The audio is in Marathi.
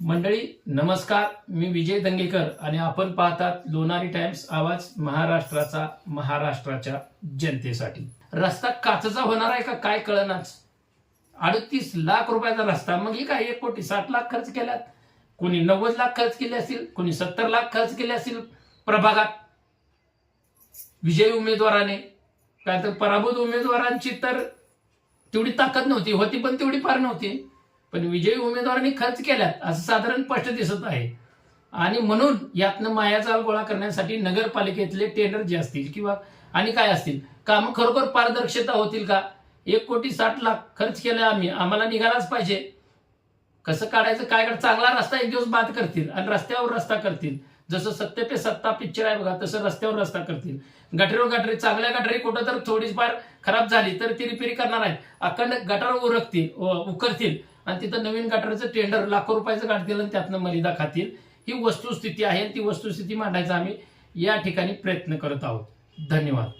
मंडळी नमस्कार, मी विजय दंगेकर आणि आपण पाहतात लोणारी टाइम्स, आवाज महाराष्ट्राचा, महाराष्ट्राच्या जनतेसाठी। रस्ता काचचा होणार आहे का काय कळनाच। 38 लाख रुपयाचा रस्ता, मग ही काय 1,60,00,000 खर्च केल्यात, कोणी 90 लाख खर्च केले असतील, कोणी 70 लाख खर्च केले असतील प्रभागात विजयी उमेदवाराने। काय तर पराभूत उमेदवारांची तर तेवढी ताकद नव्हती, होती पण तेवढी फार नव्हती, पण विजयी उमेदवारांनी खर्च केल्यात असं साधारण स्पष्ट दिसत आहे। आणि म्हणून यातनं मायाजाल गोळा करण्यासाठी नगरपालिकेतले टेंडर जे असतील किंवा आणि काय असतील काम खरोखर पारदर्शकता होतील का। 1,60,00,000 खर्च केला आम्हाला निघालाच पाहिजे। कसं काढायचं काय काढ, चांगला रस्ता एक दिवस बाद करतील आणि रस्त्यावर रस्ता करतील, जसं सत्य पे सत्ता पिक्चर आहे बघा, तसं रस्त्यावर रस्ता करतील। गटरीवर गटरी, चांगल्या गटरी कुठं तर थोडीफार खराब झाली तर ती रिपेअर करणार आहेत, अखंड गटर उकरतील आणि तिथं नवीन गटरचं टेंडर लाखो रुपयाचं काढतील आणि त्यातनं मलिदा खातील। ही वस्तुस्थिती आहे, ती वस्तुस्थिती मांडायचा आम्ही या ठिकाणी प्रयत्न करत आहोत। धन्यवाद।